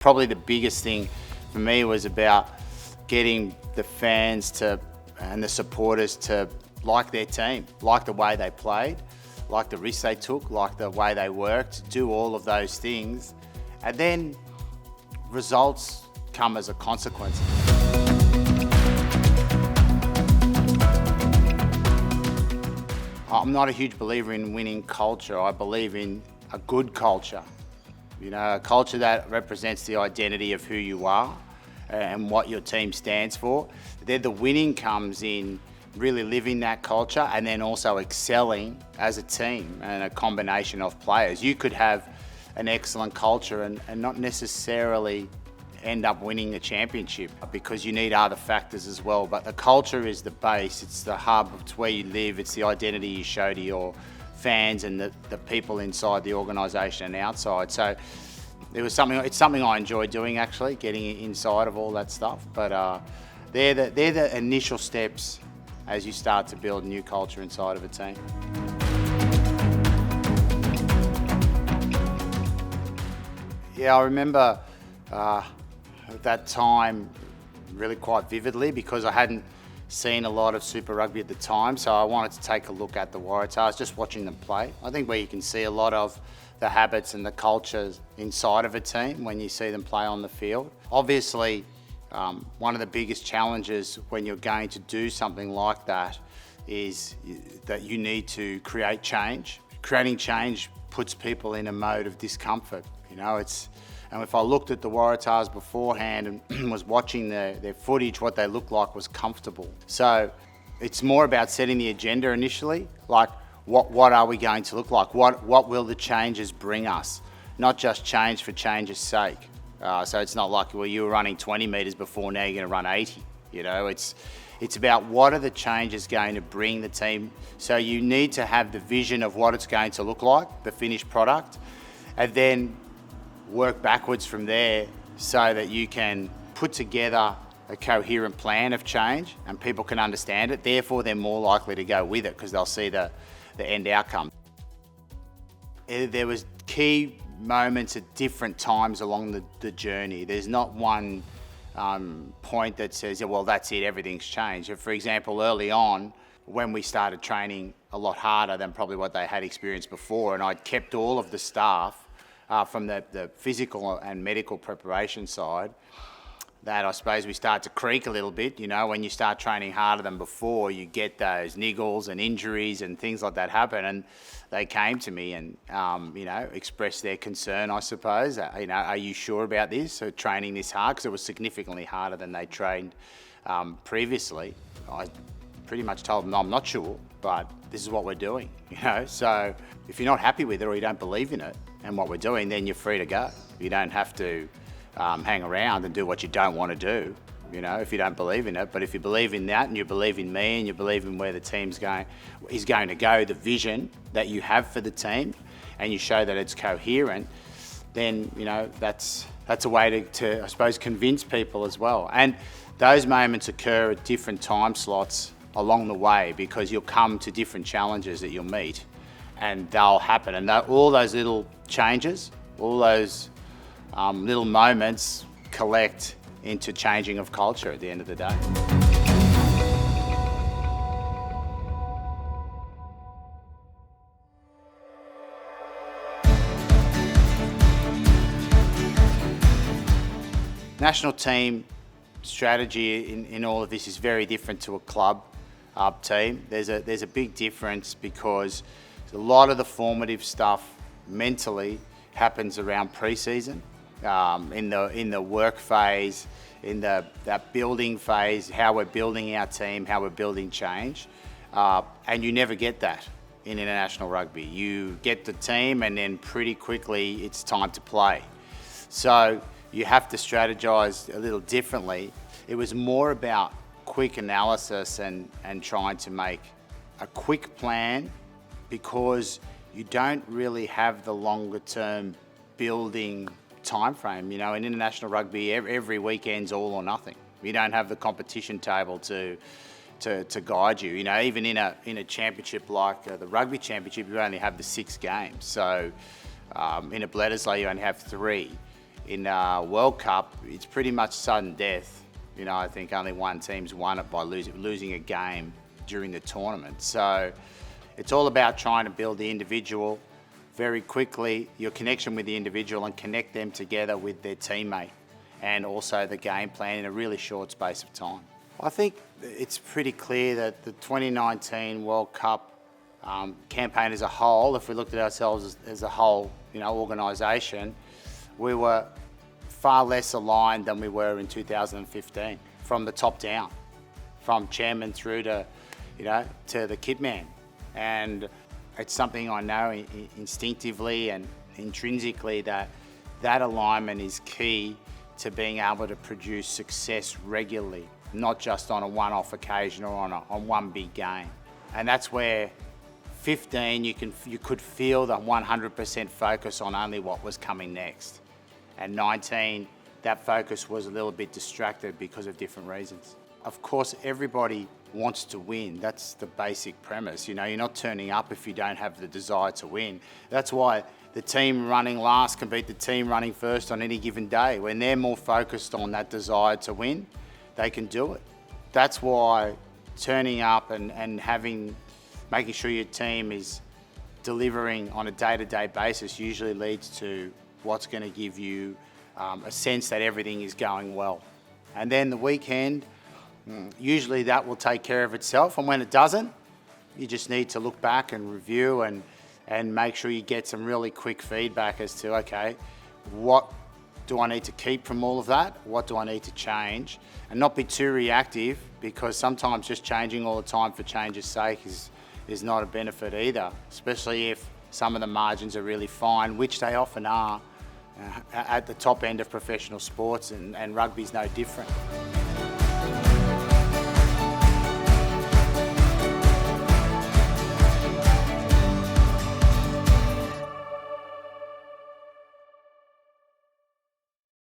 Probably the biggest thing for me was about getting the fans and the supporters to like their team, like the way they played, like the risks they took, like the way they worked, do all of those things. And then results come as a consequence. I'm not a huge believer in winning culture. I believe in a good culture. A culture that represents the identity of who you are and what your team stands for. Then the winning comes in really living that culture and then also excelling as a team and a combination of players. You could have an excellent culture and not necessarily end up winning the championship because you need other factors as well. But the culture is the base, it's the hub, it's where you live, it's the identity you show to your fans and the people inside the organisation and outside. So it's something I enjoy doing, actually, getting inside of all that stuff. But they're the initial steps as you start to build new culture inside of a team. Yeah, I remember that time really quite vividly because I hadn't seen a lot of Super Rugby at the time, so I wanted to take a look at the Waratahs, just watching them play. I think where you can see a lot of the habits and the cultures inside of a team when you see them play on the field. Obviously, one of the biggest challenges when you're going to do something like that is that you need to create change. Creating change puts people in a mode of discomfort. And if I looked at the Waratahs beforehand and was watching their footage, what they looked like was comfortable. So it's more about setting the agenda initially, like what are we going to look like? What will the changes bring us? Not just change for change's sake. So it's not like, well, you were running 20 metres before, now you're going to run 80. It's about what are the changes going to bring the team. So you need to have the vision of what it's going to look like, the finished product, and then work backwards from there so that you can put together a coherent plan of change and people can understand it. Therefore, they're more likely to go with it because they'll see the end outcome. There was key moments at different times along the journey. There's not one point that says, yeah, well, that's it, everything's changed. For example, early on, when we started training a lot harder than probably what they had experienced before, and I'd kept all of the staff from the physical and medical preparation side, that I suppose we start to creak a little bit. When you start training harder than before, you get those niggles and injuries and things like that happen. And they came to me and, expressed their concern, I suppose. Are you sure about this? So training this hard, because it was significantly harder than they trained previously. I pretty much told them, no, I'm not sure, but this is what we're doing. So if you're not happy with it or you don't believe in it and what we're doing, then you're free to go. You don't have to hang around and do what you don't want to do, if you don't believe in it. But if you believe in that and you believe in me and you believe in where the team's is going to go, the vision that you have for the team, and you show that it's coherent, then that's a way to I suppose convince people as well. And those moments occur at different time slots along the way because you'll come to different challenges that you'll meet and they'll happen. And all those little changes, all those little moments collect into changing of culture at the end of the day. National team strategy in all of this is very different to a club team. There's a big difference because a lot of the formative stuff mentally happens around pre-season. In the work phase, in that building phase, how we're building our team, how we're building change, and you never get that in international rugby. You get the team and then pretty quickly it's time to play. So you have to strategize a little differently. It was more about quick analysis and trying to make a quick plan because you don't really have the longer term building time frame. In international rugby, every weekend's all or nothing. You don't have the competition table to guide you. Even in a championship like the Rugby Championship, you only have the 6 games. So in a Bledisloe, you only have 3. in World Cup, it's pretty much sudden death. You know, I think only one team's won it by losing a game during the tournament. So it's all about trying to build the individual very quickly, your connection with the individual, and connect them together with their teammate, and also the game plan in a really short space of time. I think it's pretty clear that the 2019 World Cup campaign as a whole, if we looked at ourselves as a whole, organisation, we were far less aligned than we were in 2015, from the top down, from chairman through to, to the kit man. And it's something I know instinctively and intrinsically that alignment is key to being able to produce success regularly, not just on a one-off occasion or on one big game. And that's where 15, you could feel the 100% focus on only what was coming next. And 19, that focus was a little bit distracted because of different reasons. Of course, everybody wants to win. That's the basic premise. You're not turning up if you don't have the desire to win. That's why the team running last can beat the team running first on any given day. When they're more focused on that desire to win, they can do it. That's why turning up and making sure your team is delivering on a day-to-day basis usually leads to what's going to give you a sense that everything is going well. And then the weekend, usually that will take care of itself. And when it doesn't, you just need to look back and review and make sure you get some really quick feedback as to, okay, what do I need to keep from all of that? What do I need to change? And not be too reactive, because sometimes just changing all the time for change's sake is not a benefit either, especially if some of the margins are really fine, which they often are at the top end of professional sports, and rugby's no different.